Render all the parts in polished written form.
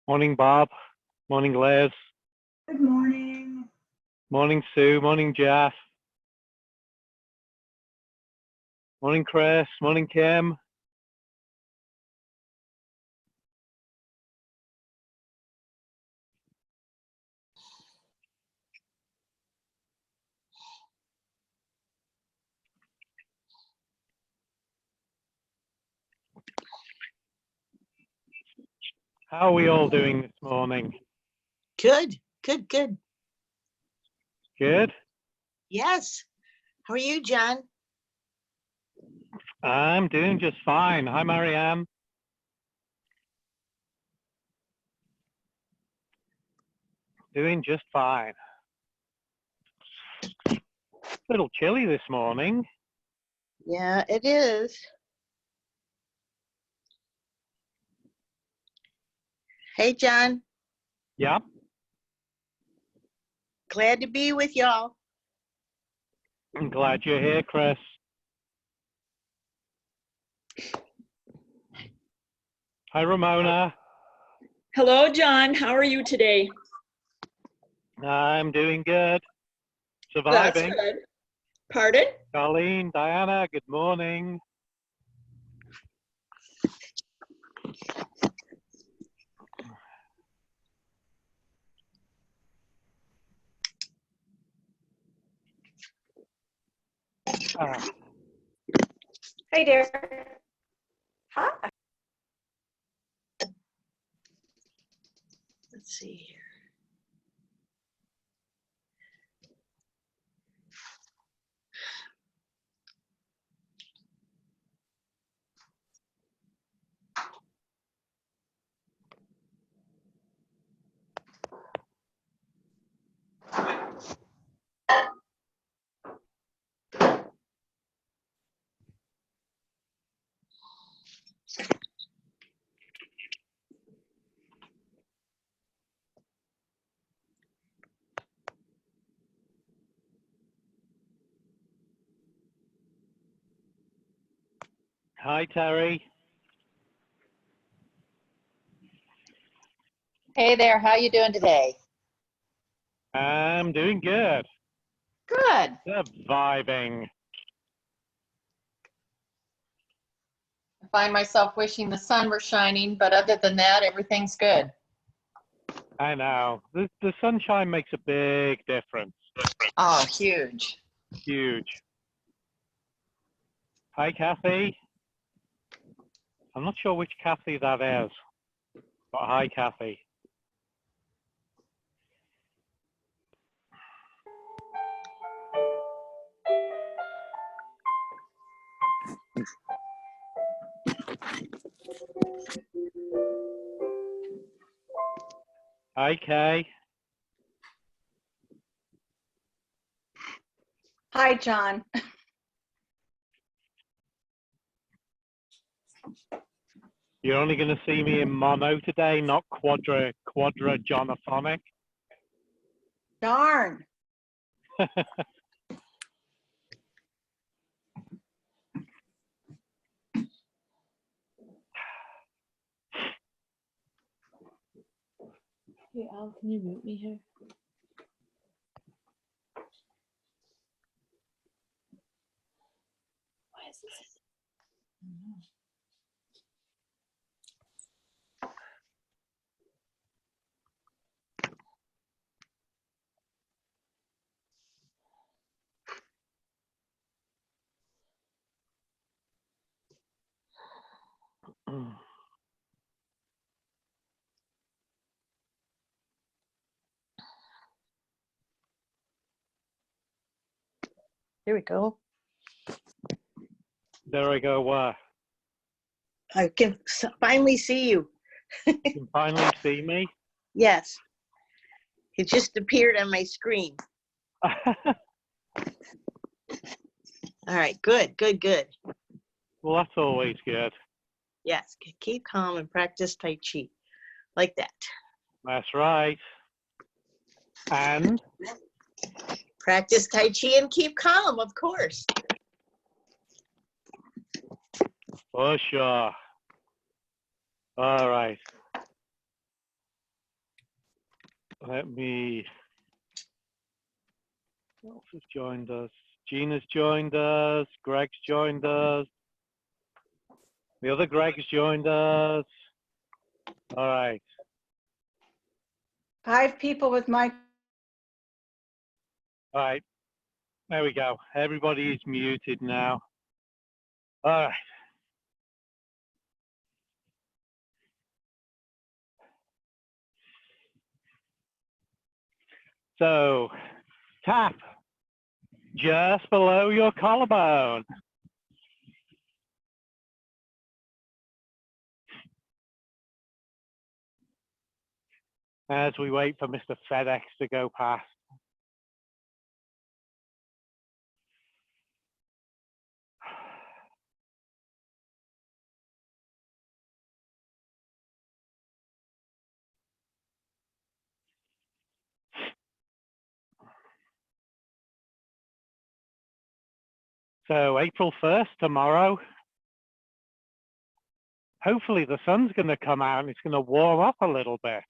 Morning, Bob. Morning, Liz. Good morning. Morning, Sue. Morning, Jeff. Morning, Chris. Morning, Kim. How are we all doing this morning? Good, good, good. Good? Yes. How are you, John? I'm doing just fine. Hi, Marianne. Doing just fine. A little chilly this morning. Yeah, it is. Hey, John. Yep. Glad to be with y'all. I'm glad you're here, Chris. Hi, Ramona. Hello, John. How are you today? I'm doing good. Surviving. That's good. Pardon? Colleen, Diana, good morning. Hey there. Hi. Let's see here. Hi, Terry. Hey there, how you doing today? I'm doing good. Good. Surviving. I find myself wishing the sun were shining, but other than that, everything's good. I know. The sunshine makes a big difference. Oh, huge. Huge. Hi, Kathy. I'm not sure which Kathy that is, but hi, Kathy. Hi, Kay. Hi, John. You're only going to see me in mono today, not quadrajonophonic. Darn. Hey, Al, can you mute me here? Why is this? I don't know. Here we go. There I go. I can finally see you. You can finally see me. Yes. It just appeared on my screen. All right, good, good, good. Well, that's always good. Yes, keep calm and practice Tai Chi. Like that. That's right. And Practice Tai Chi and keep calm, of course. for sure. All right. Let me. Who else has joined us? Gina's joined us. Greg's joined us. The other Greg's joined us. All right. 5 people with mic. All right. There we go. Everybody is muted now. All right. So, tap just below your collarbone. As we wait for Mr. FedEx to go past. So April 1st, tomorrow, hopefully the sun's going to come out and it's going to warm up a little bit.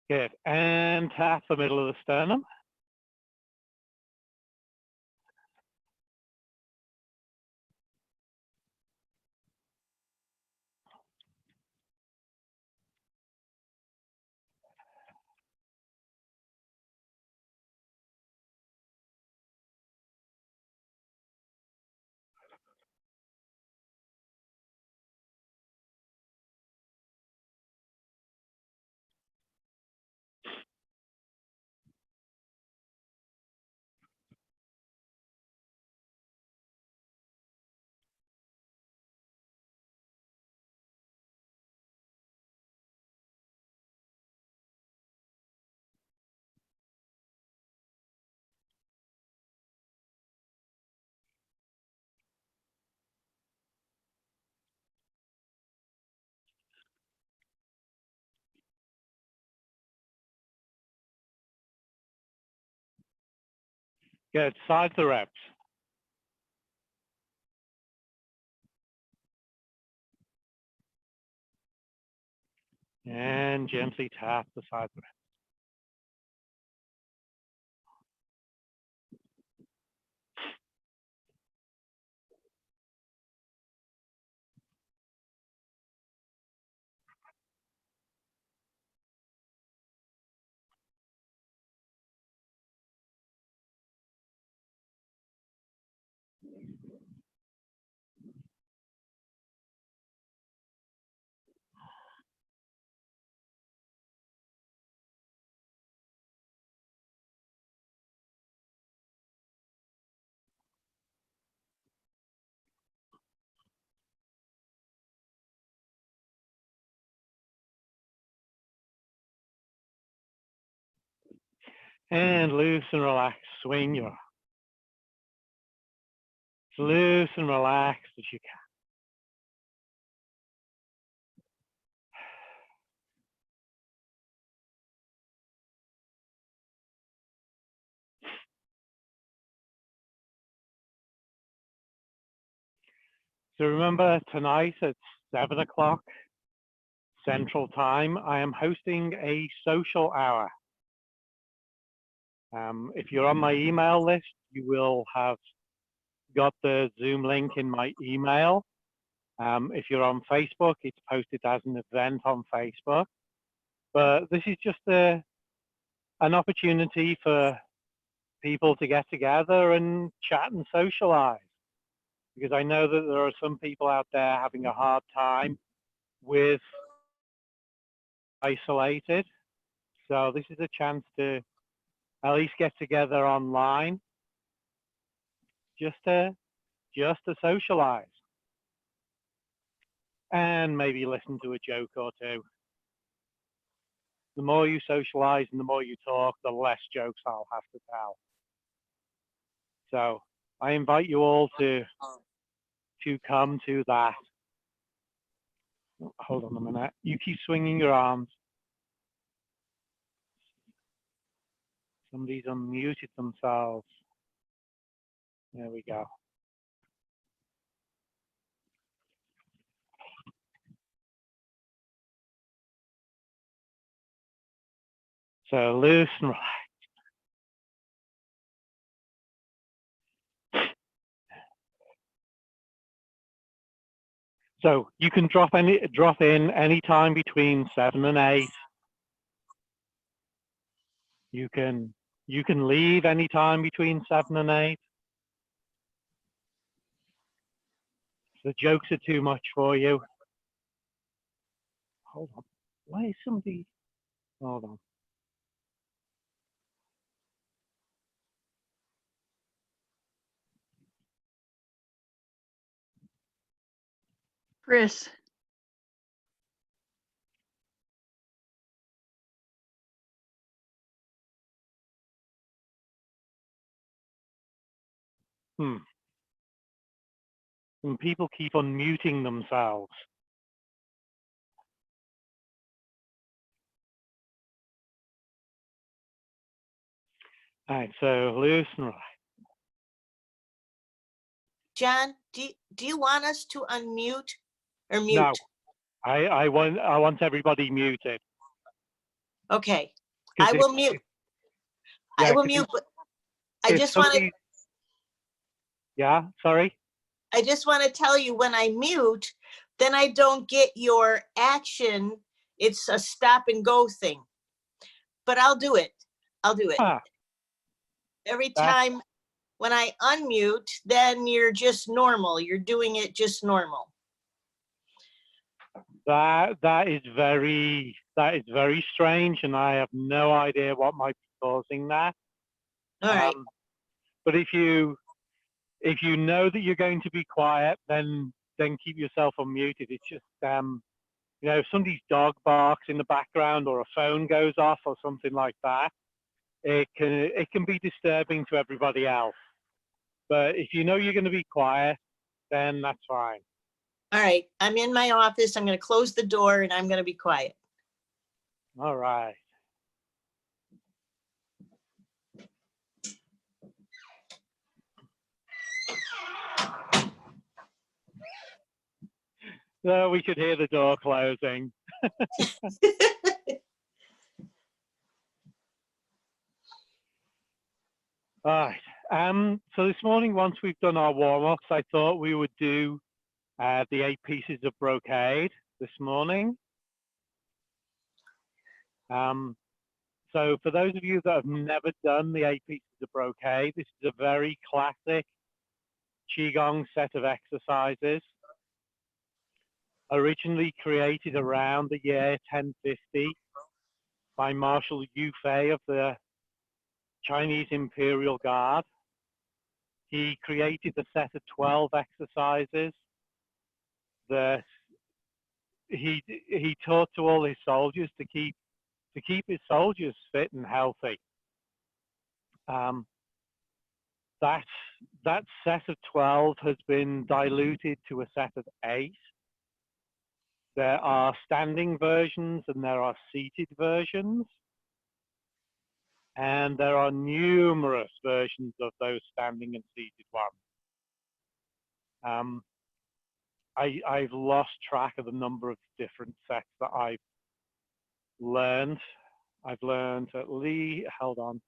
Good. And tap the middle of the sternum. Good. Side to reps. And gently tap the side reps. And loose and relax. Swing your loose and relaxed as you can. So remember, tonight at 7 o'clock Central Time, I am hosting a social hour. If you're on my email list, you will have got the Zoom link in my email. If you're on Facebook, it's posted as an event on Facebook. But this is just an opportunity for people to get together and chat and socialize. Because I know that there are some people out there having a hard time with isolated. So this is a chance to at least get together online just to socialize and maybe listen to a joke or two. the more you socialize and the more you talk, the less jokes I'll have to tell. So I invite you all to come to that. Hold on a minute. You keep swinging your arms. Somebody's unmuted themselves. There we go. So loose and relax. So you can drop in any time between 7 and 8. You can leave any time between 7 and 8. The jokes are too much for you. Hold on. Why is somebody? Hold on. Chris, And people keep unmuting themselves. All right, so loose and relax. John, do you want us to unmute or mute? No, I want everybody muted. Okay, 'Cause I if- will mute. yeah, I will 'cause mute, but I if just want to. somebody- Yeah, sorry. I just want to tell you, when I mute, then I don't get your action. It's a stop and go thing. But I'll do it. I'll do it. Ah, Every That's- time when I unmute, then you're just normal. You're doing it just normal. that is very strange, and I have no idea what might be causing that. All right. But if you know that you're going to be quiet, then keep yourself unmuted. It's just if somebody's dog barks in the background or a phone goes off or something like that, it can be disturbing to everybody else. But if you know you're going to be quiet, then that's fine. All right. I'm in my office. I'm going to close the door and I'm going to be quiet. All right. So we could hear the door closing. All right. So this morning, once we've done our warm-ups, I thought we would do the 8 pieces of brocade this morning. So for those of you that have never done the 8 pieces of brocade, this is a very classic Qigong set of exercises, originally created around the year 1050 by Marshal Yufei of the Chinese Imperial Guard. He created a set of 12 exercises that he taught to all his soldiers to keep his soldiers fit and healthy. That set of 12 has been diluted to a set of 8. There are standing versions and there are seated versions. And there are numerous versions of those standing and seated ones. I've lost track of the number of different sets that I've learned. I've learned at least, hold on.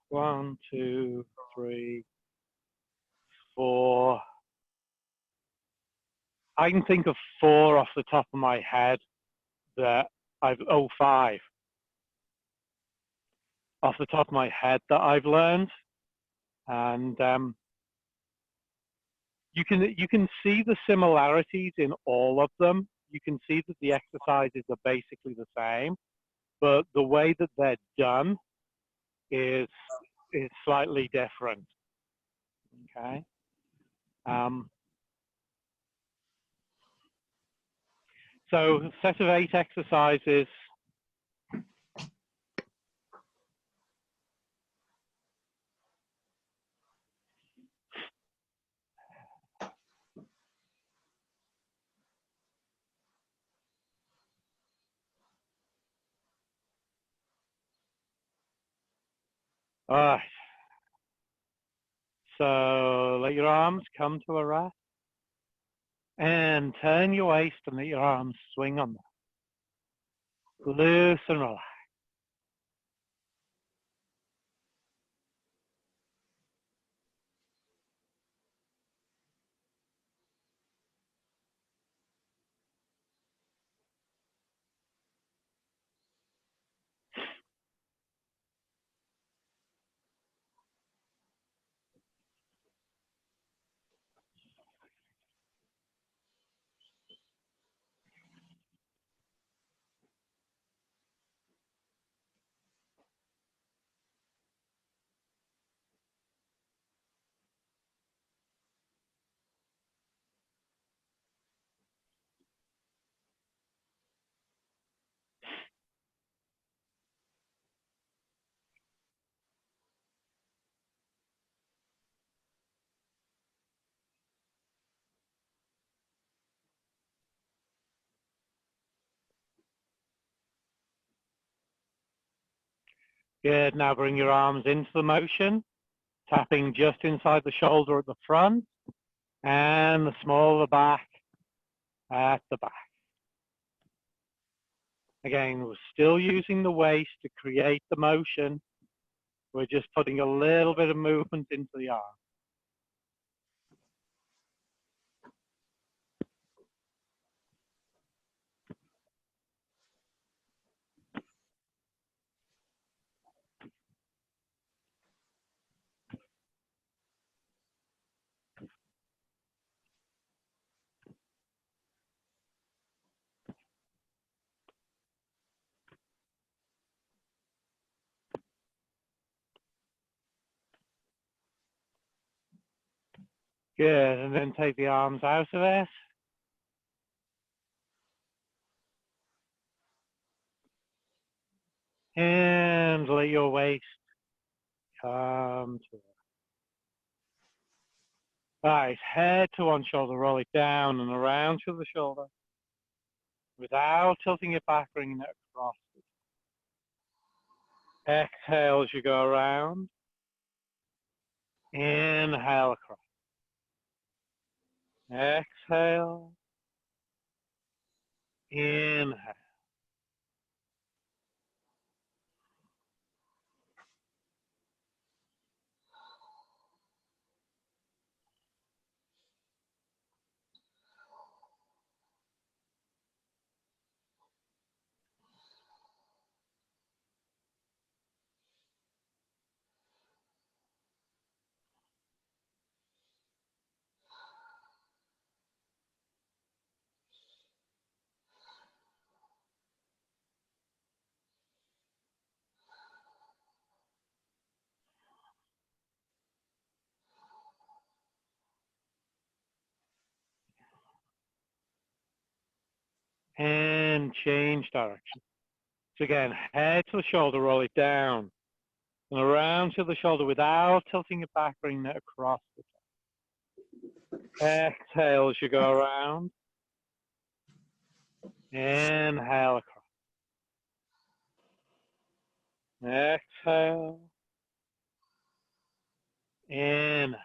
1, 2, 3, 4. I can think of 4 off the top of my head that 5 off the top of my head that I've learned. And you can see the similarities in all of them. You can see that the exercises are basically the same, but the way that they're done is slightly different. Okay. So set of 8 exercises. All right. So let your arms come to a rest and turn your waist and let your arms swing on them. Loose and relax. Good. Now bring your arms into the motion, tapping just inside the shoulder at the front and the small of the back at the back. Again, we're still using the waist to create the motion. We're just putting a little bit of movement into the arm. Good, and then take the arms out of it. And let your waist come to it. All right, head to one shoulder, roll it down and around to the shoulder without tilting it back, bringing it across. Exhale as you go around. Inhale across. Exhale. Inhale. And change direction. So again, head to the shoulder, roll it down and around to the shoulder without tilting it back, bring it across the top. Exhale as you go around. Inhale across. Exhale. Inhale.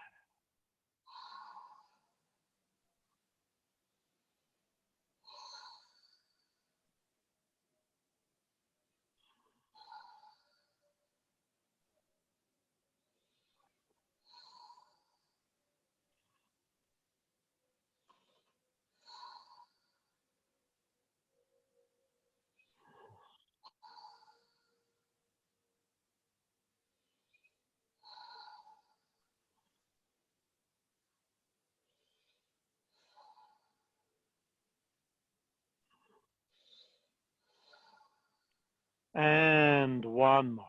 And one more.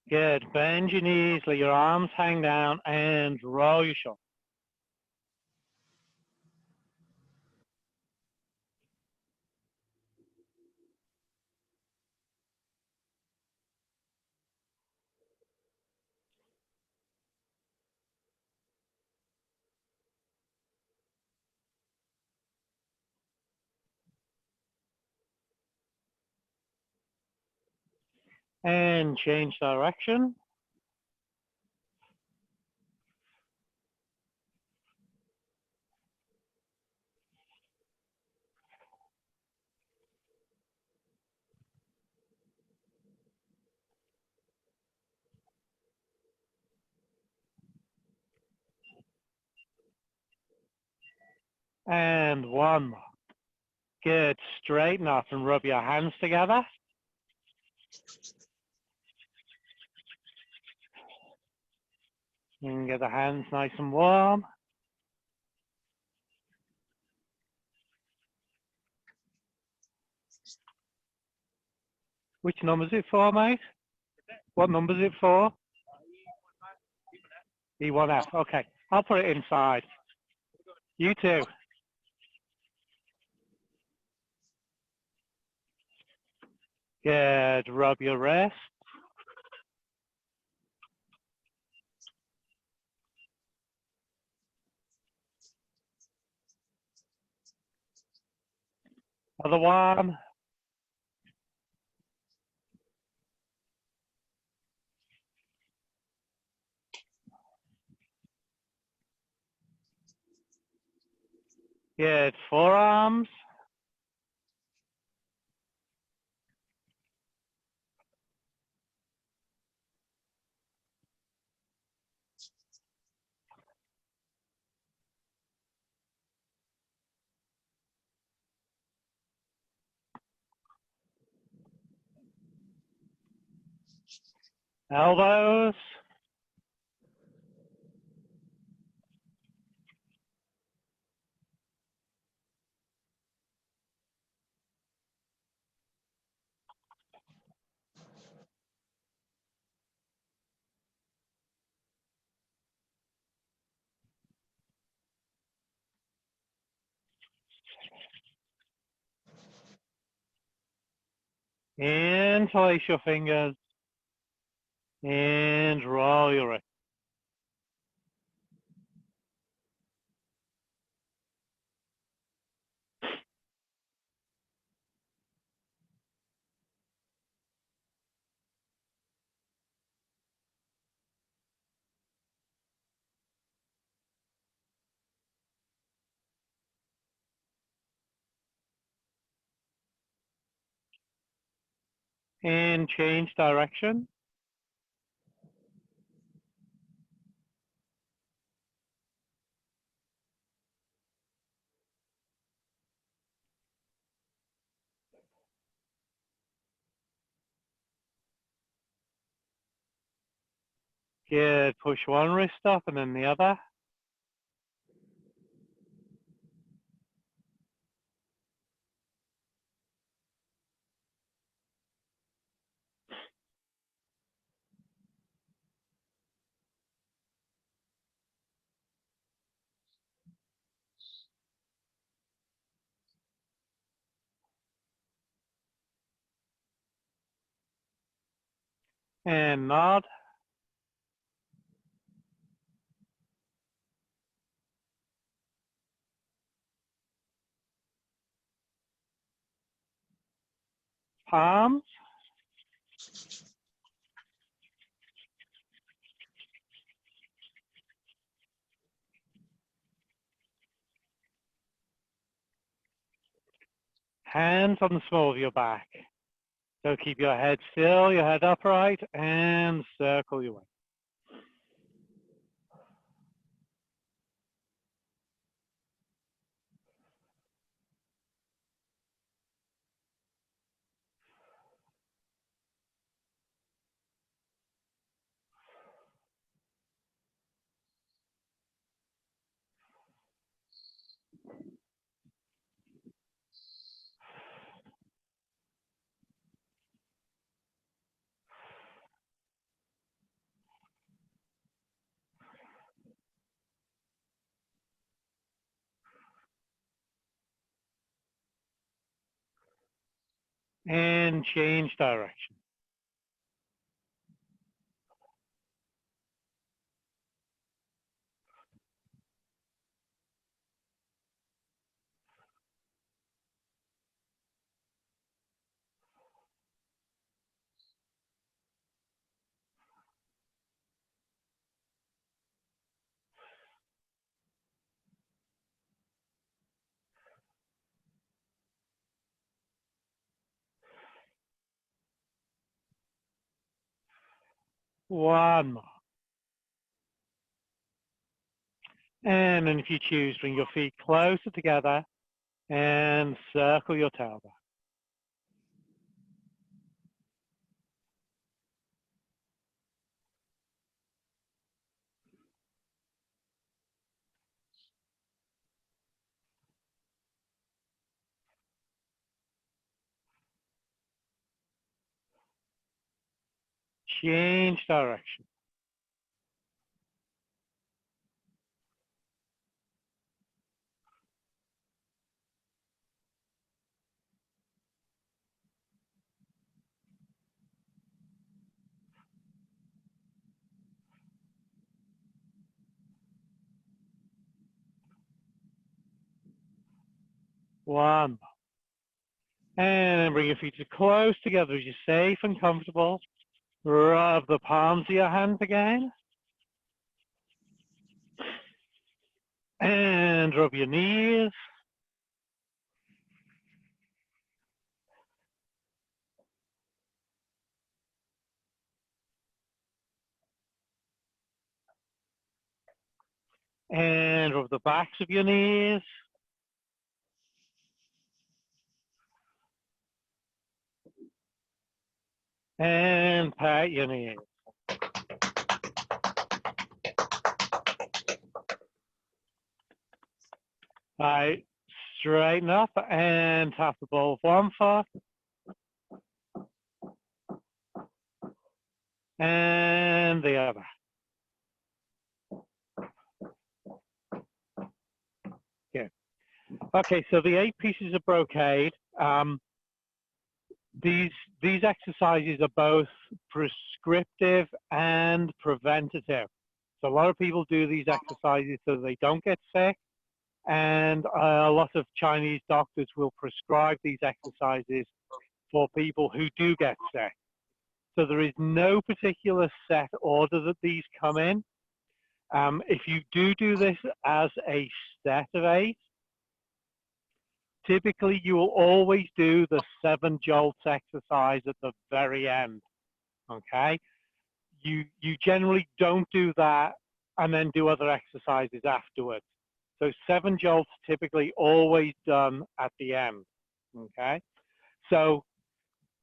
Good. Bend your knees, let your arms hang down and roll your shoulders. and change direction. And one more. Good. Straighten up and rub your hands together. You can get the hands nice and warm. Which number is it for, mate? What number is it for? E1F. Okay, I'll put it inside. You too. Good. Rub your wrist. Other one. Good. Forearms. Elbows. Interlace your fingers. And roll your wrist. And change direction. Good. Push one wrist up and then the other. And nod. Palms. Hands on the small of your back. So keep your head still, your head upright, and circle your way. And change direction. One more. And then if you choose, bring your feet closer together and circle your tailbone. Change direction. One more. And then bring your feet as close together as you're safe and comfortable. Rub the palms of your hands again. And rub your knees. And rub the backs of your knees. And pat your knees. All right, straighten up and tap the ball of one foot. And the other. Good. Okay, so the 8 pieces of brocade, these exercises are both prescriptive and preventative. So a lot of people do these exercises so they don't get sick, and a lot of Chinese doctors will prescribe these exercises for people who do get sick. So there is no particular set order that these come in. If you do this as a set of 8, typically you will always do the 7 jolts exercise at the very end, okay? You generally don't do that and then do other exercises afterwards. So 7 jolts typically always done at the end, okay? So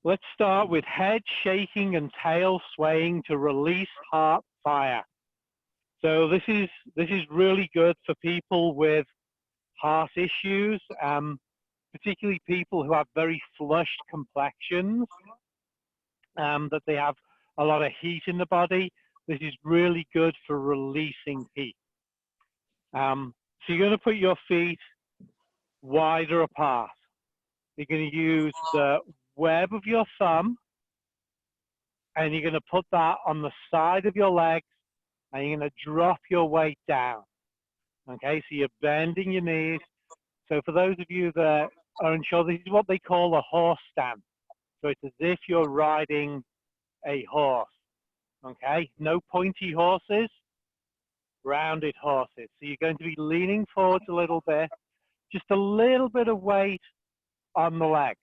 let's start with head shaking and tail swaying to release heart fire. So this is really good for people with heart issues, particularly people who have very flushed complexions, that they have a lot of heat in the body. This is really good for releasing heat. So you're going to put your feet wider apart. You're going to use the web of your thumb, and you're going to put that on the side of your legs, and you're going to drop your weight down. Okay, so you're bending your knees. So for those of you that are unsure, this is what they call a horse stance. So it's as if you're riding a horse. Okay, no pointy horses, rounded horses. So you're going to be leaning forwards a little bit, just a little bit of weight on the legs.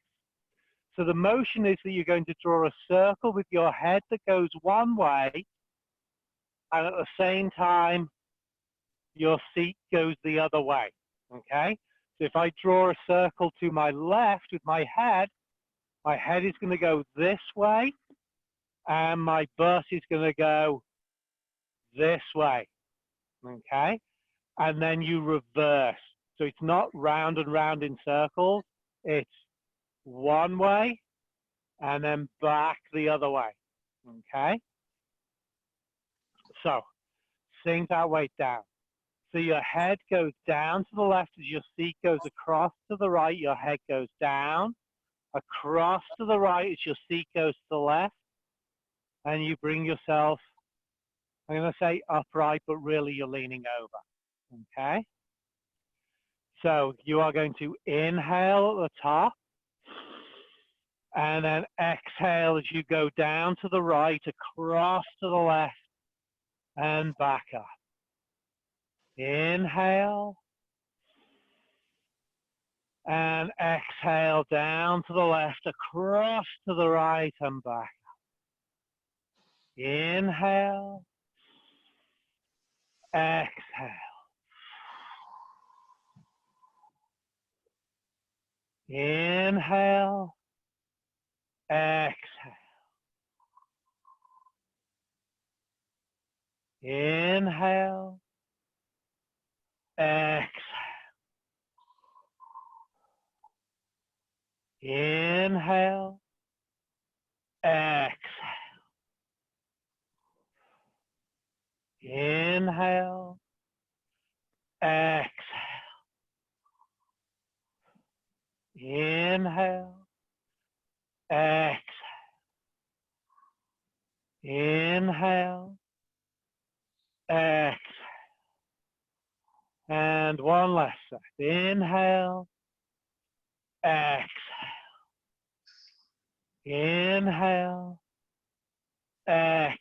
So the motion is that you're going to draw a circle with your head that goes one way, and at the same time, your seat goes the other way, okay? So if I draw a circle to my left with my head is going to go this way, and my butt is going to go this way, okay? And then you reverse. So it's not round and round in circles. It's one way and then back the other way, okay? So sink that weight down. So your head goes down to the left as your seat goes across to the right. Your head goes down, across to the right as your seat goes to the left. And you bring yourself, I'm going to say upright, but really you're leaning over, okay? So you are going to inhale at the top, and then exhale as you go down to the right, across to the left, and back up. Inhale, and exhale down to the left, across to the right, and back. Inhale, exhale. Inhale, exhale. Inhale, exhale. Inhale, exhale. Inhale, exhale. Inhale, exhale. Inhale, exhale. And one last set. Inhale, exhale. Inhale, exhale.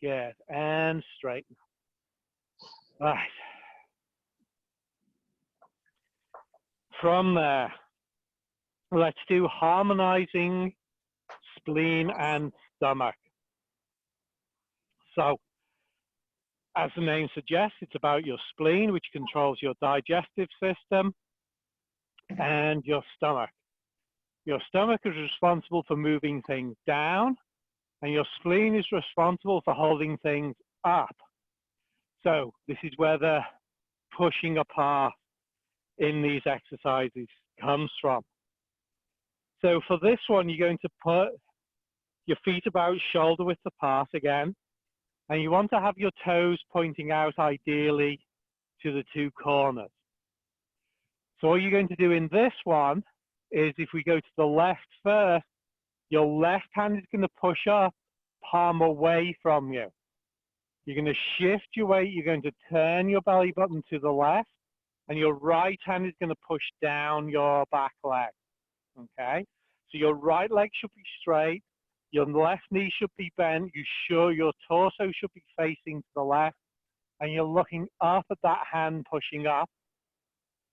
Good. And straighten. Right. From there, let's do harmonizing spleen and stomach. So, as the name suggests, it's about your spleen, which controls your digestive system, and your stomach. Your stomach is responsible for moving things down, and your spleen is responsible for holding things up. So this is where the pushing apart in these exercises comes from. So for this one, you're going to put your feet about shoulder width apart again, and you want to have your toes pointing out ideally to the two corners. So what you're going to do in this one is, if we go to the left first, your left hand is going to push up, palm away from you. You're going to shift your weight, you're going to turn your belly button to the left, and your right hand is going to push down your back leg, okay? So your right leg should be straight, your left knee should be bent, your torso should be facing to the left, and you're looking up at that hand pushing up,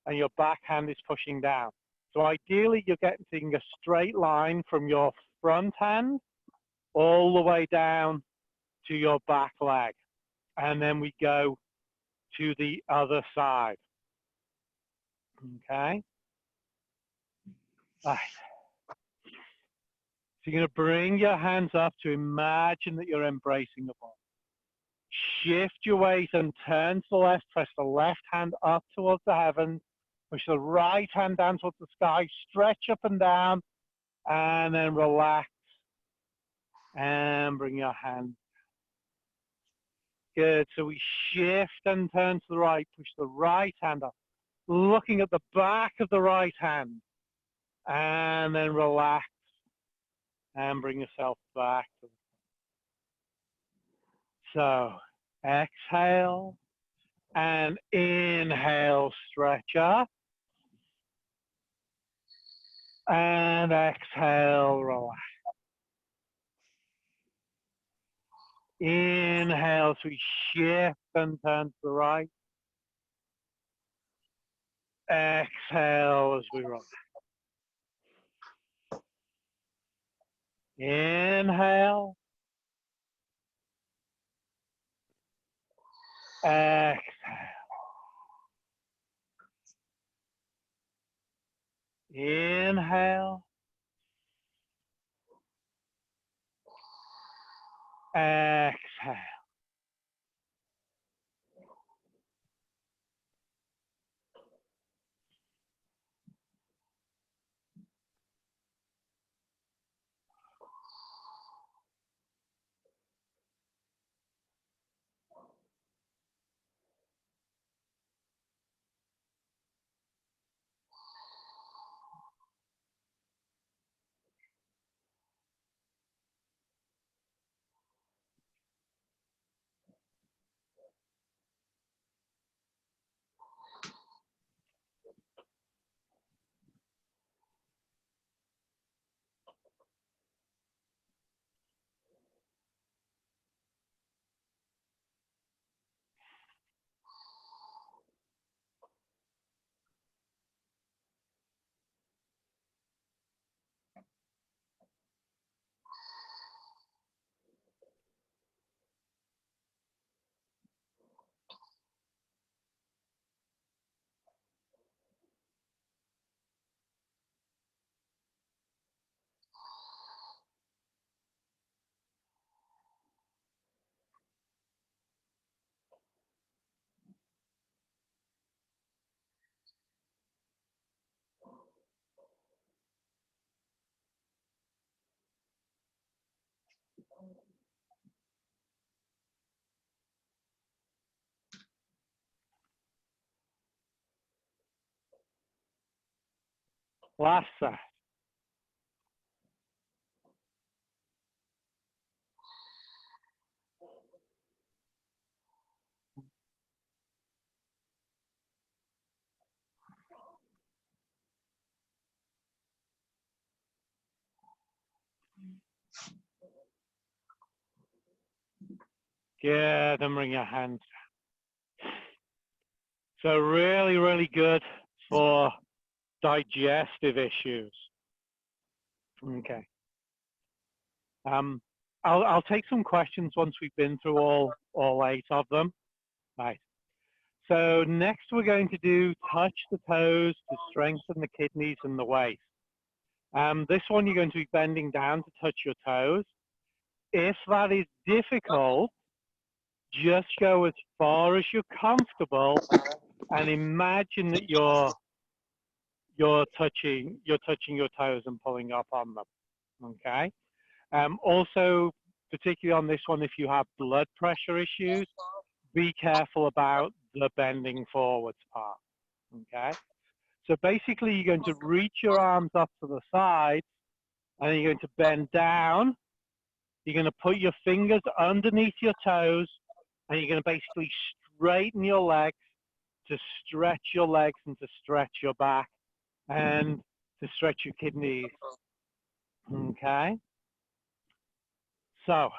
and your back hand is pushing down. So ideally, you're getting a straight line from your front hand all the way down to your back leg. And then we go to the other side. Okay? Right. So you're going to bring your hands up to imagine that you're embracing a ball. Shift your weight and turn to the left. Press the left hand up towards the heavens. Push the right hand down towards the sky. Stretch up and down. And then relax. And bring your hand. Good. So we shift and turn to the right. Push the right hand up. Looking at the back of the right hand. And then relax. And bring yourself back to the So exhale and inhale, stretch up. And exhale, relax. Inhale, so we shift and turn to the right. Exhale as we roll. Inhale. Exhale. Inhale. Exhale. Last set. Good, and bring your hands down. So really, really good for digestive issues. Okay. I'll take some questions once we've been through all 8 of them. Right. So next we're going to do touch the toes to strengthen the kidneys and the waist. This one you're going to be bending down to touch your toes. If that is difficult, just go as far as you're comfortable and imagine that you're touching your toes and pulling up on them. Okay. Also, particularly on this one, if you have blood pressure issues, be careful about the bending forwards part. Okay. So basically, you're going to reach your arms up to the side, and you're going to bend down. You're going to put your fingers underneath your toes, and you're going to basically straighten your legs to stretch your legs and to stretch your back and to stretch your kidneys. Okay? So,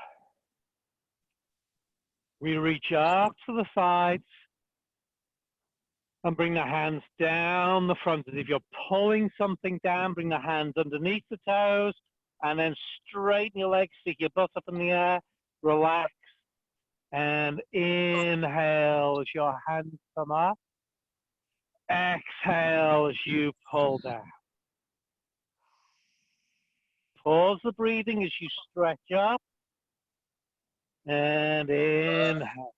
we reach up to the sides and bring the hands down the front. As if you're pulling something down, bring the hands underneath the toes and then straighten your legs, stick your butt up in the air, relax, and inhale as your hands come up. Exhale as you pull down. Pause the breathing as you stretch up and inhale.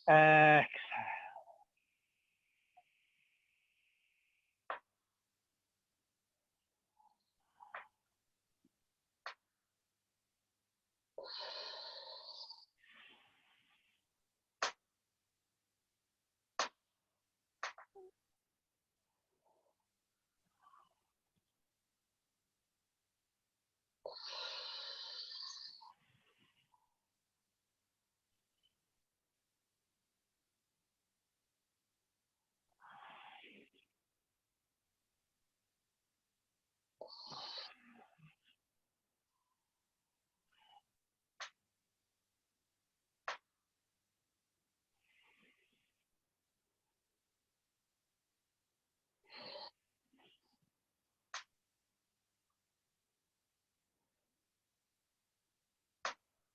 Exhale.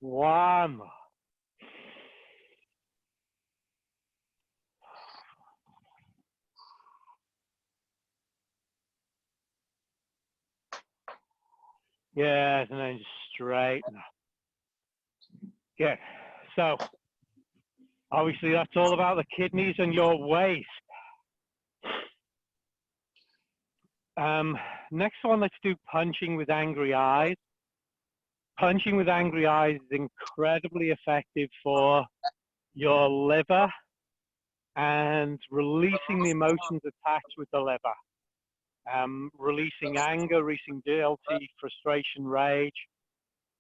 One more. Yes, and then just straighten up. Good. So, obviously that's all about the kidneys and your waist. Next one, let's do punching with angry eyes. Punching with angry eyes is incredibly effective for your liver and releasing the emotions attached with the liver. Releasing anger, releasing guilty, frustration, rage.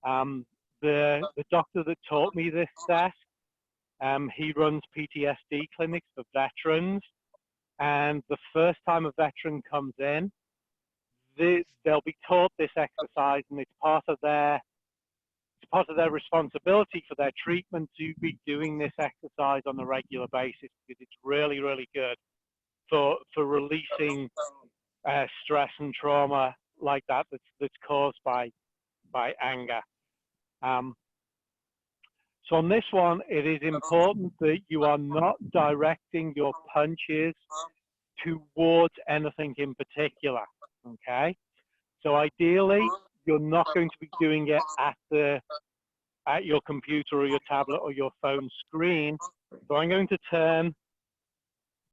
The doctor that taught me this set, he runs PTSD clinics for veterans. And the first time a veteran comes in, they'll be taught this exercise, and it's part of their responsibility for their treatment to be doing this exercise on a regular basis, because it's really, really good for releasing stress and trauma like that's caused by anger. So on this one, it is important that you are not directing your punches towards anything in particular, okay? So ideally, you're not going to be doing it at your computer or your tablet or your phone screen. So I'm going to turn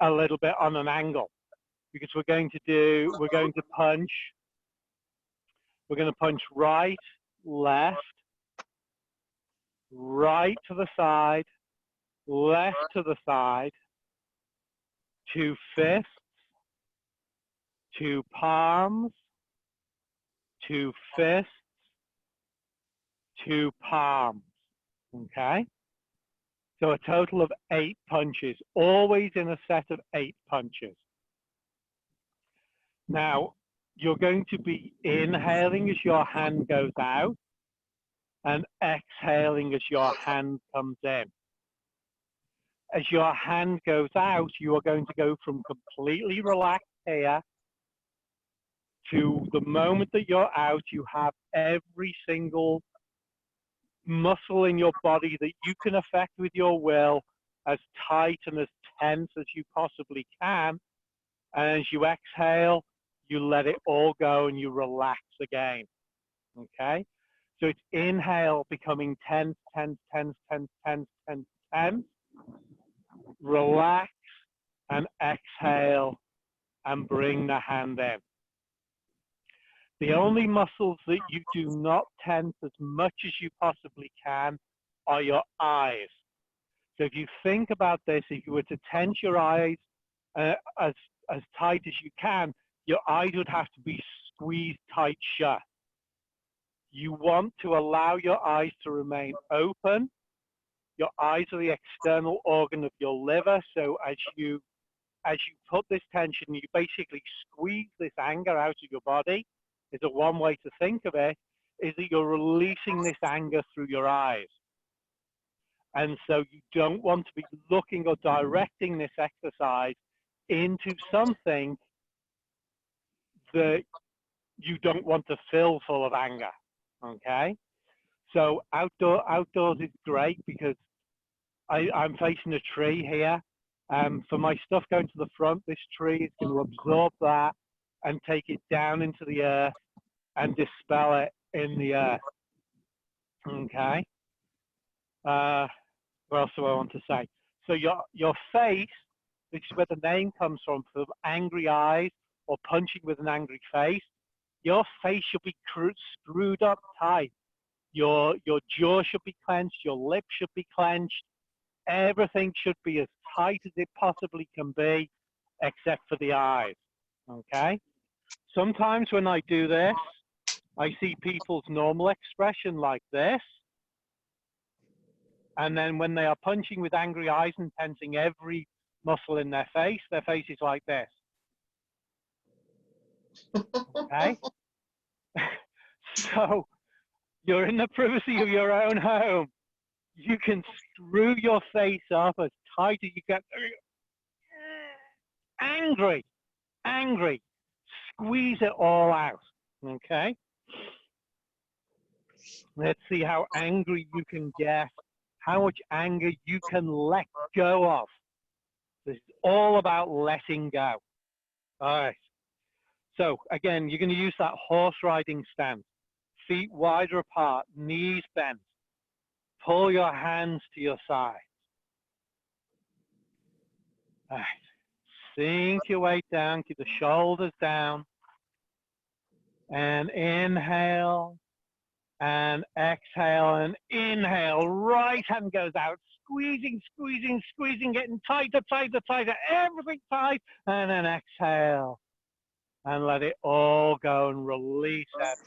a little bit on an angle, because we're going to punch right, left, right to the side, left to the side, 2 fists, 2 palms, 2 fists, 2 palms, okay? So a total of 8 punches, always in a set of 8 punches. Now, you're going to be inhaling as your hand goes out and exhaling as your hand comes in. As your hand goes out, you are going to go from completely relaxed here to the moment that you're out, you have every single muscle in your body that you can affect with your will as tight and as tense as you possibly can. And as you exhale, you let it all go and you relax again. Okay? So it's inhale, becoming tense, tense, tense, tense, tense, tense, tense. Relax and exhale and bring the hand in. The only muscles that you do not tense as much as you possibly can are your eyes. So if you think about this, if you were to tense your eyes as tight as you can, your eyes would have to be squeezed tight shut. You want to allow your eyes to remain open. Your eyes are the external organ of your liver. So as you put this tension, you basically squeeze this anger out of your body. Is a one way to think of it, is that you're releasing this anger through your eyes. And so you don't want to be looking or directing this exercise into something that you don't want to fill full of anger, okay? So outdoors is great because I'm facing a tree here. For my stuff going to the front, this tree is going to absorb that and take it down into the earth and dispel it in the earth, okay? What else do I want to say? So your face, which is where the name comes from angry eyes or punching with an angry face, your face should be screwed up tight. Your jaw should be clenched, your lips should be clenched. Everything should be as tight as it possibly can be, except for the eyes, okay? Sometimes when I do this, I see people's normal expression like this. And then when they are punching with angry eyes and tensing every muscle in their face is like this. Okay? So you're in the privacy of your own home. You can screw your face up as tight as you can. Angry, angry. Squeeze it all out. Okay? Let's see how angry you can get, how much anger you can let go of. This is all about letting go. All right. So again, you're going to use that horse riding stance. Feet wider apart, knees bent. Pull your hands to your sides. All right. Sink your weight down, keep the shoulders down. And inhale. And exhale and inhale. Right hand goes out, squeezing, squeezing, squeezing, getting tighter, tighter, tighter, everything tight. And then exhale and let it all go and release it.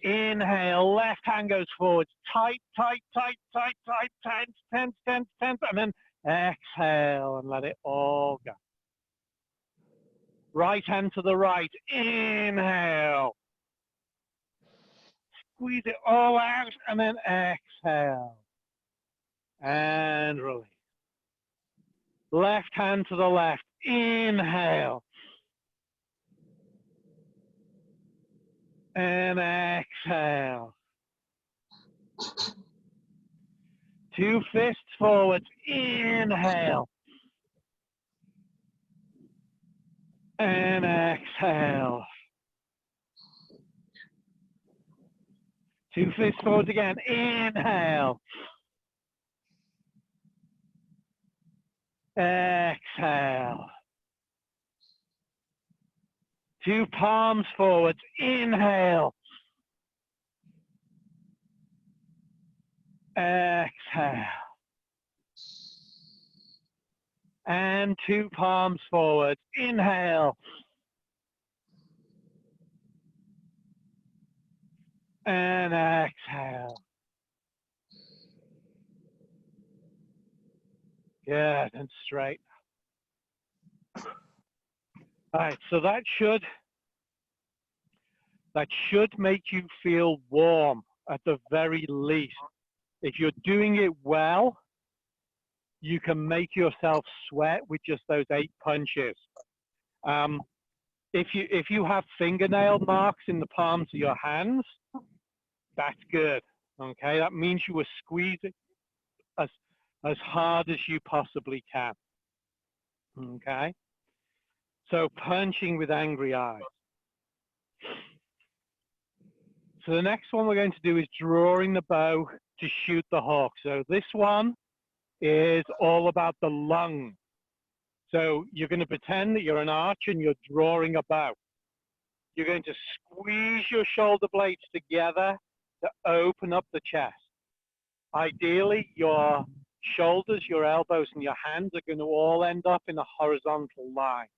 Inhale, left hand goes forward, tight, tight, tight, tight, tight, tense, tense, tense, tense. And then exhale and let it all go. Right hand to the right, inhale. Squeeze it all out and then exhale and release. Left hand to the left, inhale and exhale. 2 fists forward, inhale and exhale. 2 fists forward again, inhale. Exhale. 2 palms forward, inhale. Exhale. And 2 palms forward. Inhale. And exhale. Good, and straight. All right, so that should make you feel warm at the very least. If you're doing it well, you can make yourself sweat with just those 8 punches. If you have fingernail marks in the palms of your hands, that's good. Okay, that means you were squeezing as hard as you possibly can. Okay, so punching with angry eyes. So the next one we're going to do is drawing the bow to shoot the hawk. So this one is all about the lung. So you're going to pretend that you're an archer and you're drawing a bow. You're going to squeeze your shoulder blades together to open up the chest. Ideally, your shoulders, your elbows, and your hands are going to all end up in a horizontal line.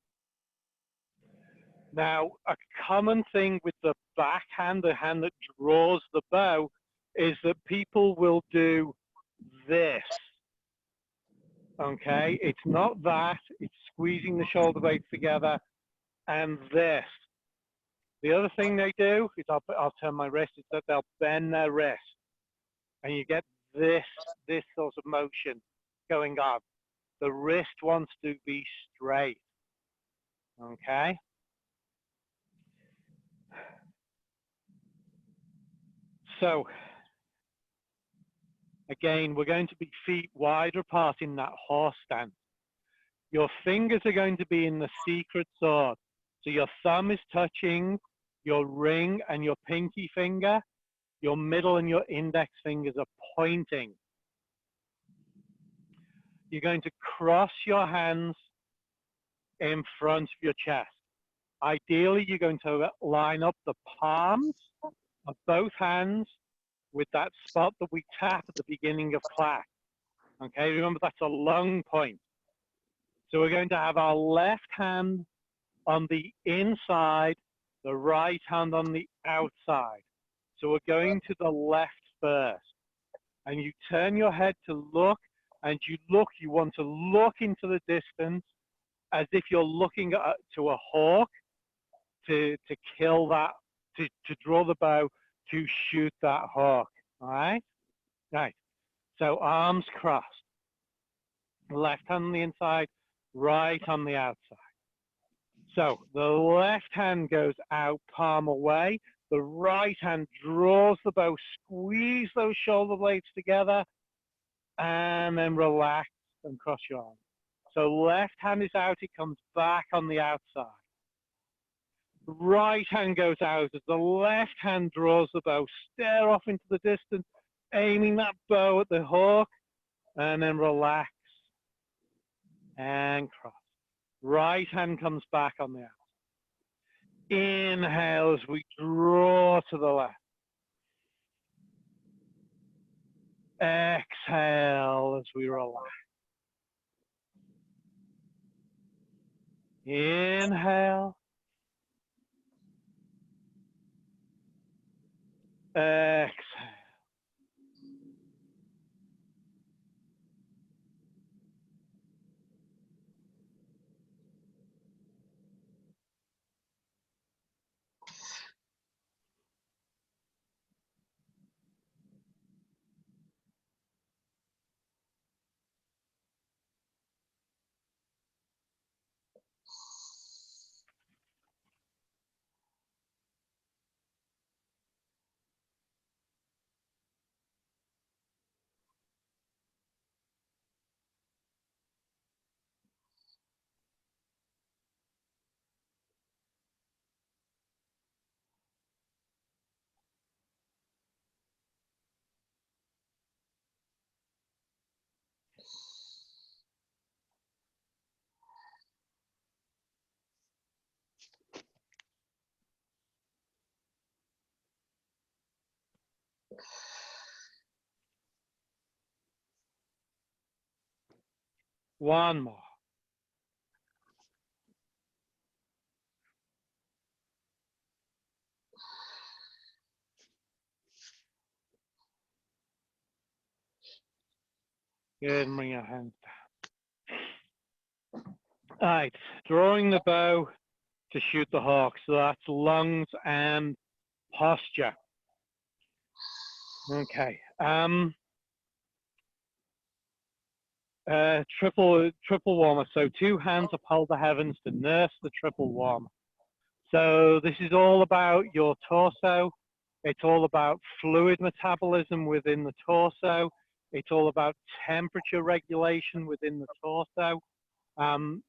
Now, a common thing with the backhand, the hand that draws the bow, is that people will do this. Okay, it's not that, it's squeezing the shoulder blades together and this. The other thing they do is I'll turn my wrist, is that they'll bend their wrist and you get this sort of motion going on. The wrist wants to be straight. Okay. So again, we're going to be feet wide apart in that horse stance. Your fingers are going to be in the secret sword. So your thumb is touching your ring and your pinky finger. Your middle and your index fingers are pointing. You're going to cross your hands in front of your chest. Ideally, you're going to line up the palms of both hands with that spot that we tap at the beginning of class. Okay, remember that's a lung point. So we're going to have our left hand on the inside, the right hand on the outside. So we're going to the left first. And you turn your head to look, and you want to look into the distance as if you're looking to a hawk to kill that, to draw the bow to shoot that hawk. All right? Right. So arms crossed. Left hand on the inside, right on the outside. So the left hand goes out, palm away. The right hand draws the bow, squeeze those shoulder blades together, and then relax and cross your arms. So left hand is out, it comes back on the outside. Right hand goes out as the left hand draws the bow, stare off into the distance, aiming that bow at the hawk, and then relax and cross. Right hand comes back on the outside. Inhale as we draw to the left. Exhale as we relax. Inhale. Exhale. One more. Good, and bring your hands down. All right, drawing the bow to shoot the hawk. So that's lungs and posture. Okay. Triple warmer. So 2 hands uphold the heavens to nurse the triple warmer. So this is all about your torso. It's all about fluid metabolism within the torso. It's all about temperature regulation within the torso.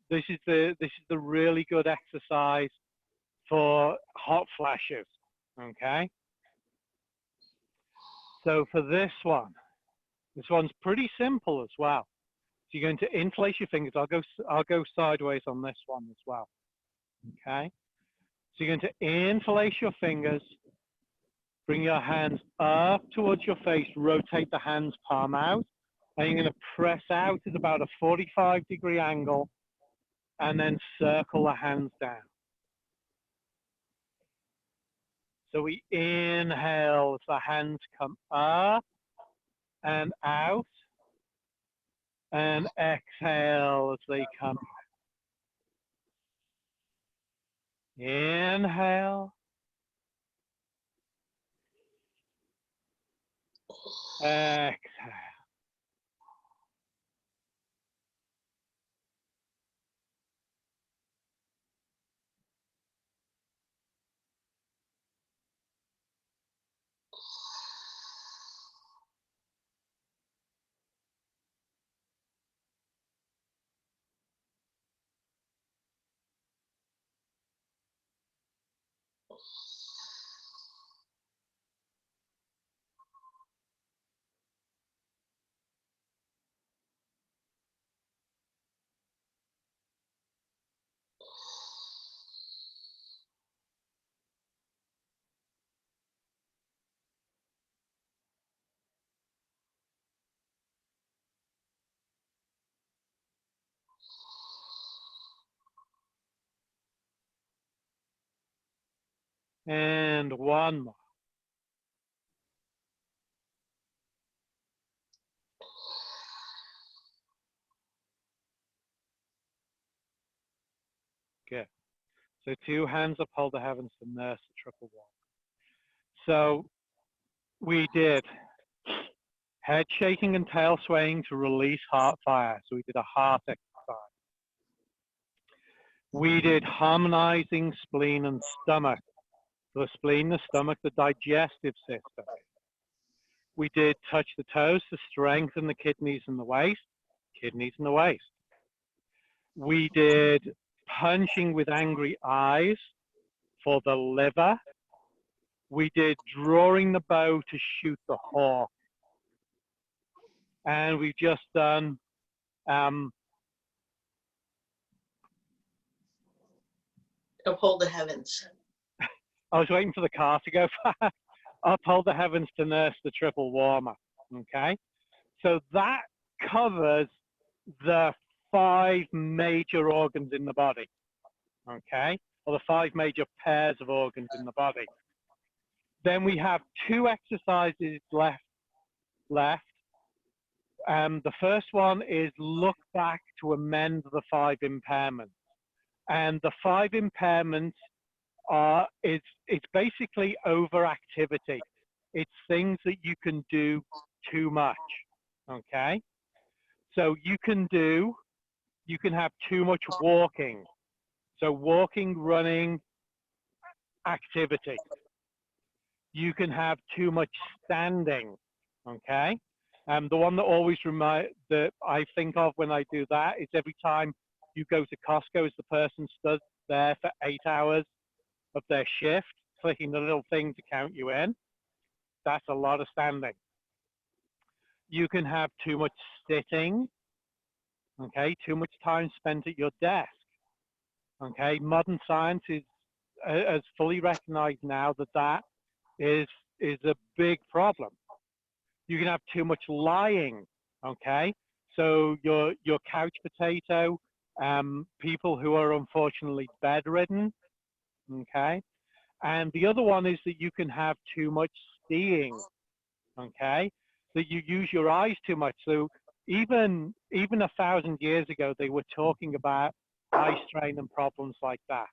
This is the really good exercise for hot flashes. Okay. So for this one's pretty simple as well. So you're going to interlace your fingers. I'll go sideways on this one as well. Okay. So you're going to interlace your fingers, bring your hands up towards your face, rotate the hands palm out, and you're going to press out at about a 45-degree angle, and then circle the hands down. So we inhale as the hands come up and out, and exhale as they come out. Inhale. Exhale. And one more. Good. So 2 hands uphold the heavens to nurse the triple warmer. So we did head shaking and tail swaying to release heart fire. So we did a heart exercise. We did harmonizing spleen and stomach. So the spleen, the stomach, the digestive system. We did touch the toes to strengthen the kidneys and the waist. Kidneys and the waist. We did punching with angry eyes for the liver. We did drawing the bow to shoot the hawk. And we've just done Uphold the heavens. I was waiting for the car to go fast. Uphold the heavens to nurse the triple warmer. Okay. So that covers the 5 major organs in the body. Okay. Or the 5 major pairs of organs in the body. Then we have 2 exercises left. The first one is look back to amend the 5 impairments. And the 5 impairments are, it's basically overactivity. It's things that you can do too much, okay? So you can have too much walking. So walking, running, activity. You can have too much standing, okay? The one that I think of when I do that is every time you go to Costco, as the person stood there for 8 hours of their shift, clicking the little thing to count you in. That's a lot of standing. You can have too much sitting, okay? Too much time spent at your desk, okay? Modern science has fully recognized now that that is a big problem. You can have too much lying, okay? So your couch potato, people who are unfortunately bedridden, okay? And the other one is that you can have too much seeing, okay? That you use your eyes too much. So even 1,000 years ago, they were talking about eye strain and problems like that.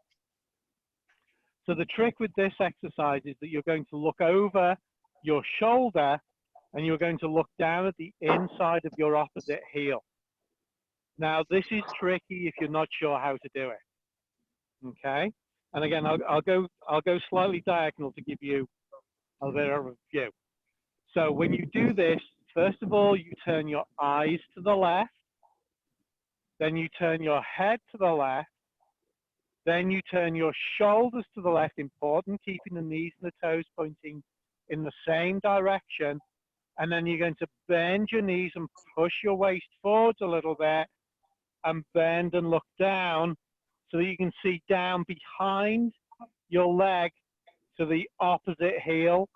So the trick with this exercise is that you're going to look over your shoulder and you're going to look down at the inside of your opposite heel. Now, this is tricky if you're not sure how to do it. Okay, and again, I'll go slightly diagonal to give you a bit of a view. So when you do this, first of all, you turn your eyes to the left, then you turn your head to the left, then you turn your shoulders to the left, important, keeping the knees and the toes pointing in the same direction, and then you're going to bend your knees and push your waist forwards a little bit, and bend and look down so that you can see down behind your leg to the opposite heel.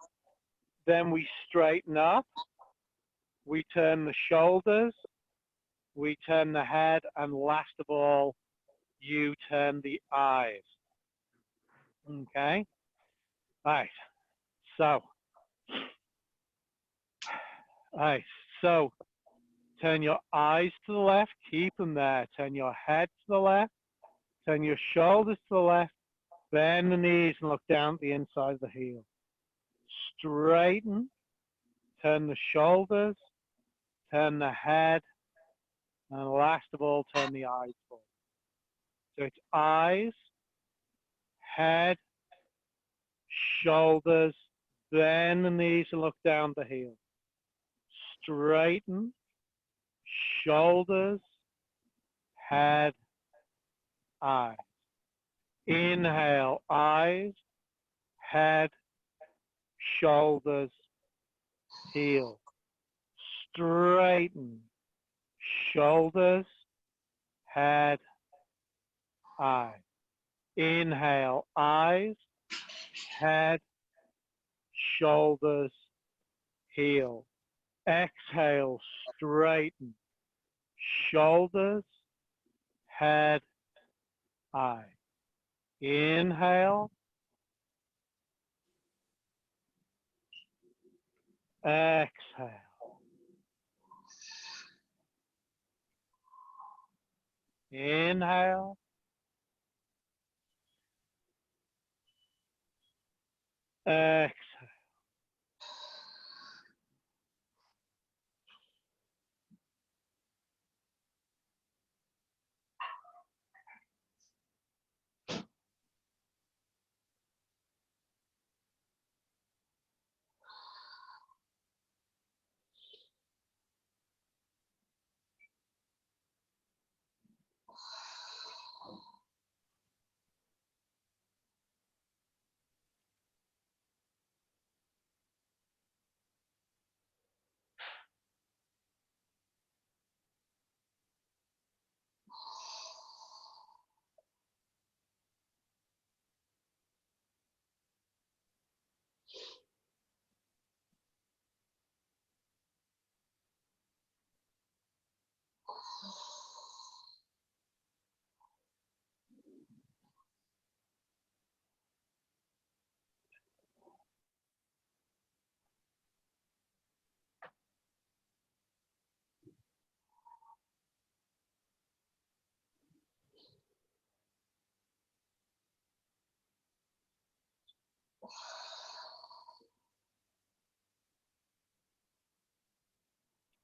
Then we straighten up, we turn the shoulders, we turn the head, and last of all, you turn the eyes. Okay? Right. So, turn your eyes to the left, keep them there. Turn your head to the left, turn your shoulders to the left, bend the knees and look down at the inside of the heel. Straighten, turn the shoulders, turn the head, and last of all, turn the eyes forward. So it's eyes, head, shoulders, bend the knees and look down the heel. Straighten, shoulders, head, eyes. Inhale, eyes, head, shoulders, heel. Straighten, shoulders, head, eyes. Inhale, eyes, head, shoulders, heel. Exhale, straighten, shoulders, head, eyes. Inhale, exhale. Inhale, exhale.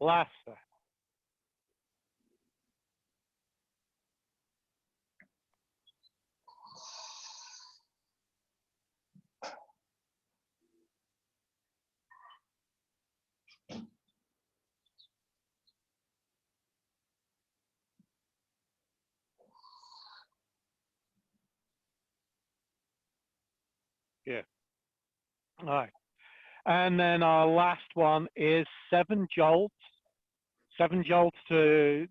Last set. Yeah. All right. And then our last one is 7 jolts. 7 jolts to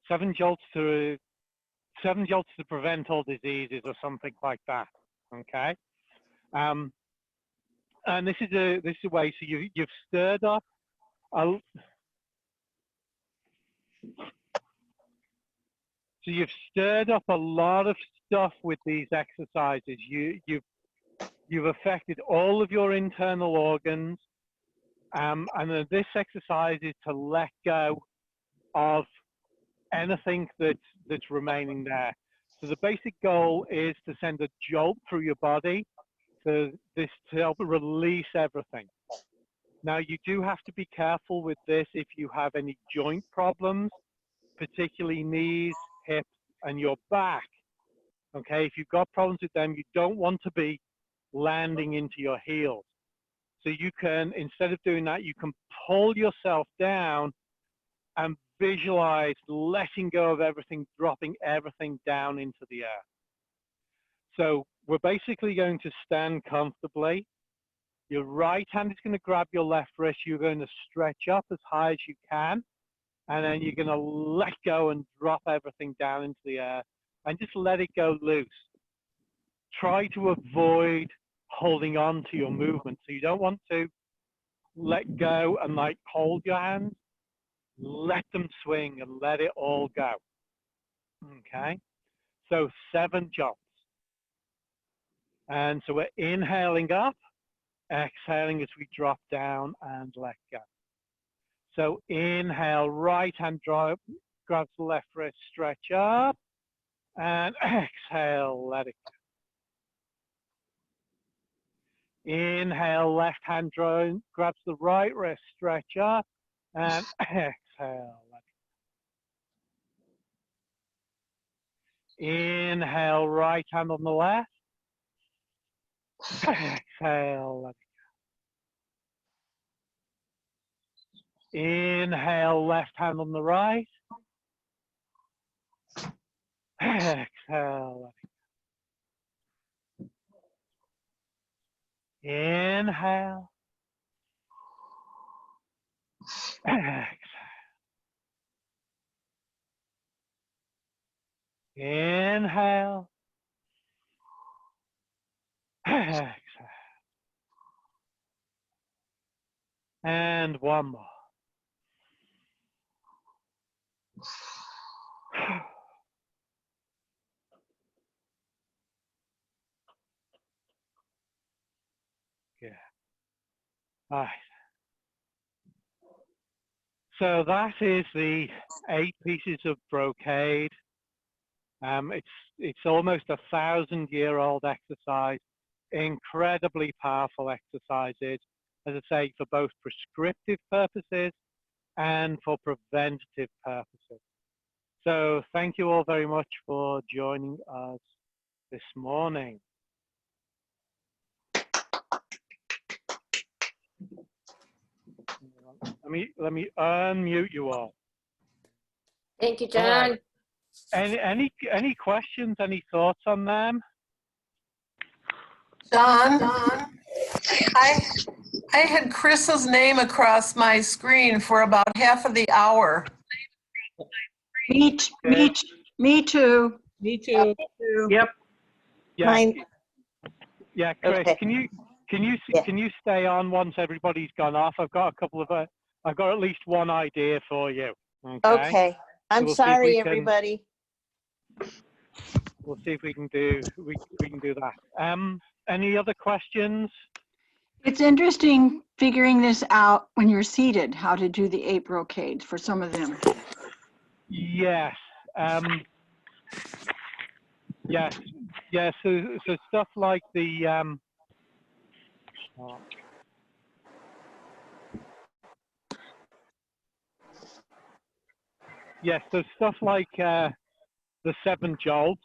7 jolts to prevent all diseases or something like that. Okay. And this is a way. So you've stirred up a, so you've stirred up a lot of stuff with these exercises. You've affected all of your internal organs. And then this exercise is to let go of anything that's remaining there. So the basic goal is to send a jolt through your body to help release everything. Now, you do have to be careful with this if you have any joint problems, particularly knees, hips, and your back. Okay, if you've got problems with them, you don't want to be landing into your heels. So you can, instead of doing that, you can pull yourself down and visualize letting go of everything, dropping everything down into the earth. So we're basically going to stand comfortably. Your right hand is going to grab your left wrist. You're going to stretch up as high as you can. And then you're going to let go and drop everything down into the air and just let it go loose. Try to avoid holding on to your movement. So you don't want to let go and like hold your hands. Let them swing and let it all go. Okay. So 7 jumps. And so we're inhaling up, exhaling as we drop down and let go. So inhale, right hand grabs the left wrist, stretch up, and exhale, let it go. Inhale, left hand grabs the right wrist, stretch up, and exhale, let it go. Inhale, right hand on the left, exhale, let it go. Inhale, left hand on the right, exhale, let it go. Inhale, exhale. Inhale, exhale. And one more. Good. All right. So that is the 8 pieces of brocade. It's almost 1,000-year-old exercise, incredibly powerful exercises, as I say, for both prescriptive purposes and for preventative purposes. So thank you all very much for joining us this morning. Let me unmute you all. Thank you, All John. right. Any questions, any thoughts on them? John, I had Chris's name across my screen for about half of the hour. Me too. Me too. Yep. Yeah. Mine. Yeah, Chris, Okay. can you Yeah. can you stay on once everybody's gone off? I've got at least one idea for you. Okay. I'm We'll see if we sorry, can- everybody. We'll see if we can do that. Any other questions? It's interesting figuring this out when you're seated, how to do the 8 brocades for some of them. Yes. Yes. Yeah. So stuff like the yes. So stuff like the 7 jolts.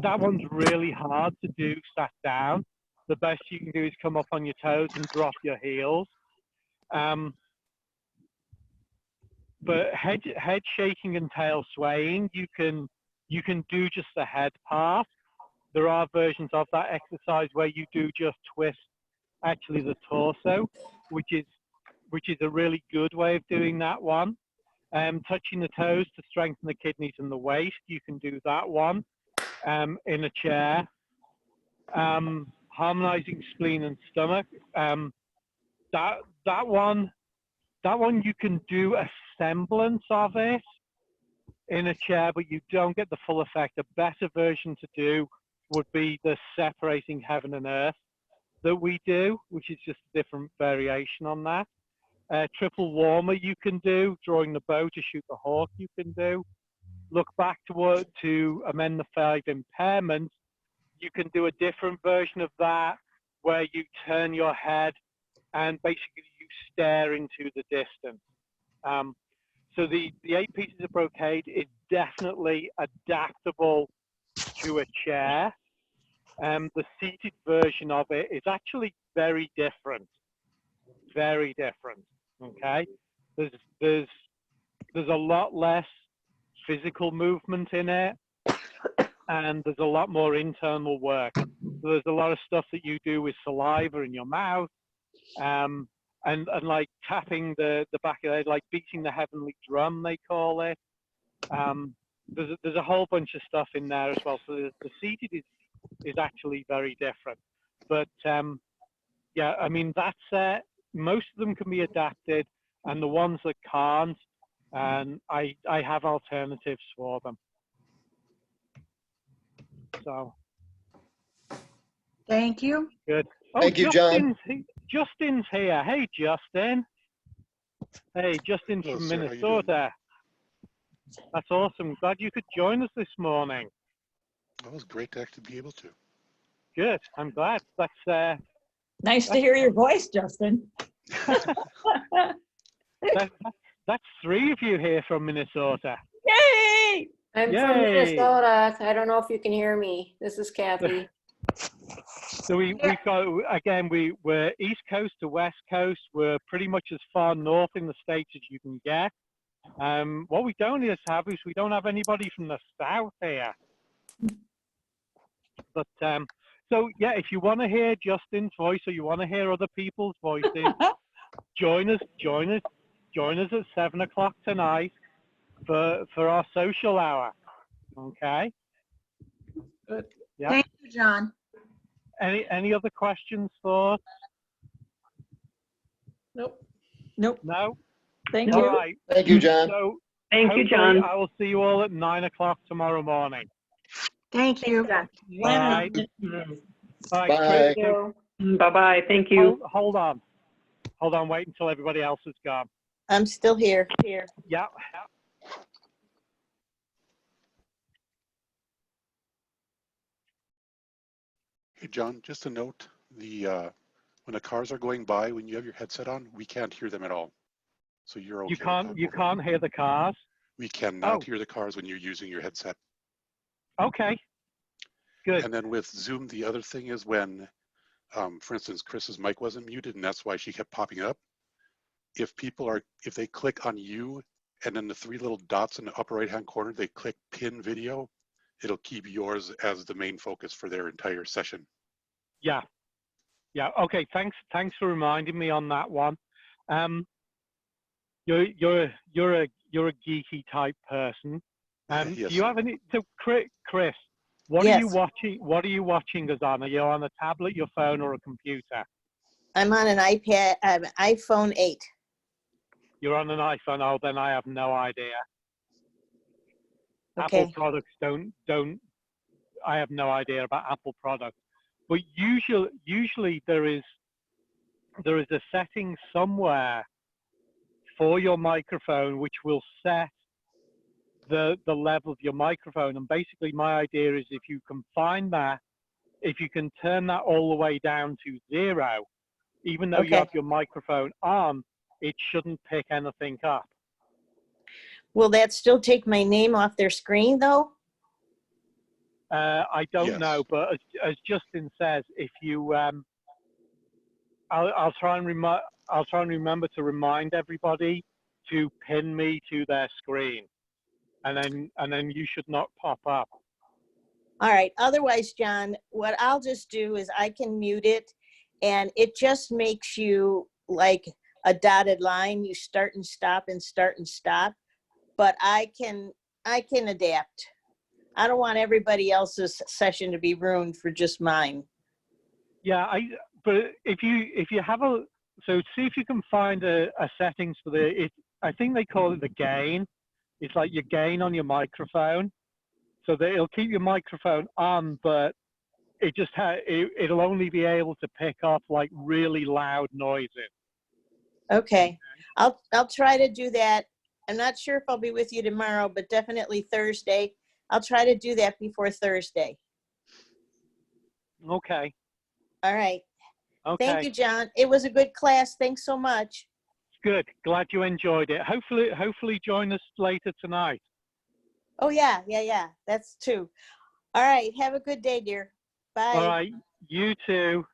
That one's really hard to do sat down. The best you can do is come up on your toes and drop your heels. But head shaking and tail swaying, you can do just the head part. There are versions of that exercise where you do just twist actually the torso, which is a really good way of doing that one. Touching the toes to strengthen the kidneys and the waist, you can do that one in a chair. Harmonizing spleen and stomach, that one you can do a semblance of it in a chair, but you don't get the full effect. A better version to do would be the separating heaven and earth that we do, which is just a different variation on that. triple warmer you can do, drawing the bow to shoot the hawk you can do. Look back to amend the 5 impairments. You can do a different version of that where you turn your head and basically you stare into the distance. So the 8 pieces of brocade is definitely adaptable to a chair. The seated version of it is actually very different. Very different. Okay, there's a lot less physical movement in it, and there's a lot more internal work. So there's a lot of stuff that you do with saliva in your mouth, and like tapping the back of the head, like beating the heavenly drum, they call it. There's a whole bunch of stuff in there as well. So the seated is actually very different. But yeah, I mean, that's most of them can be adapted, and the ones that can't, and I have alternatives for them. So Thank you. good. Oh, Thank you, John. Justin's here. Hey, Justin. Hey, Justin Hello, from sir. How you doing? Minnesota. That's awesome. Glad you could join us this morning. Well, it was great to actually be able to. Good. I'm glad. Nice to hear your voice, Justin. That's 3 of you here from Minnesota. Yay! I'm Yay. from Minnesota. I don't know if you can hear me. This is Kathy. So we've got, again, we're East Coast to West Coast. We're pretty much as far north in the States as you can get. What we don't have is we don't have anybody from the South here. But so yeah, if you want to hear Justin's voice or you want to hear other people's voices, join us at 7 o'clock tonight for our social hour. Okay. Good. Yeah. Thank you, John. Any other questions, thoughts? Nope. Nope. No. Thank All you. right. Thank you, John. So Thank you, hopefully John. I will see you all at 9 o'clock tomorrow morning. Thank you. All right. All right, Bye. Chris, Bye-bye. Thank you. hold on. Hold on. Wait until everybody else is gone. I'm still here. Yeah. Hey, John, just a note, when the cars are going by, when you have your headset on, we can't hear them at all. So you're okay. You can't hear the cars? We cannot hear the cars when you're using your headset. Okay. Good. And then with Zoom, the other thing is when, for instance, Chris's mic wasn't muted and that's why she kept popping up. If they click on you and then the 3 little dots in the upper right-hand corner, they click pin video, it'll keep yours as the main focus for their entire session. Yeah. Yeah. Okay. Thanks for reminding me on that one. You're a geeky type person. Yes, do you have any? So Chris, what Yes. are you watching? What are you watching us on? Are you on a tablet, your phone, or a computer? I'm on an iPhone 8. You're on an iPhone. Oh, then I have no idea. Okay. Apple products don't. I have no idea about Apple products. But usually there is a setting somewhere for your microphone which will set the level of your microphone. And basically my idea is if you can find that, if you can turn that all the way down to 0, even though you Okay. have your microphone on, it shouldn't pick anything up. Will that still take my name off their screen though? I don't Yes. know, but as Justin says, if you, I'll try and remember to remind everybody to pin me to their screen, and then you should not pop up. All right. Otherwise, John, what I'll just do is I can mute it, and it just makes you like a dotted line. You start and stop and start and stop. But I can adapt. I don't want everybody else's session to be ruined for just mine. Yeah, but if you have so see if you can find a settings for I think they call it the gain. It's like your gain on your microphone, so that it'll keep your microphone on, but it just it'll only be able to pick up like really loud noises. Okay. I'll try to do that. I'm not sure if I'll be with you tomorrow, but definitely Thursday. I'll try to do that before Thursday. Okay. All right. Thank Okay. you, John. It was a good class. Thanks so much. Good. Glad you enjoyed it. Hopefully join us later tonight. Oh, yeah. That's two. All right. Have a good day, dear. Bye. All right. You too.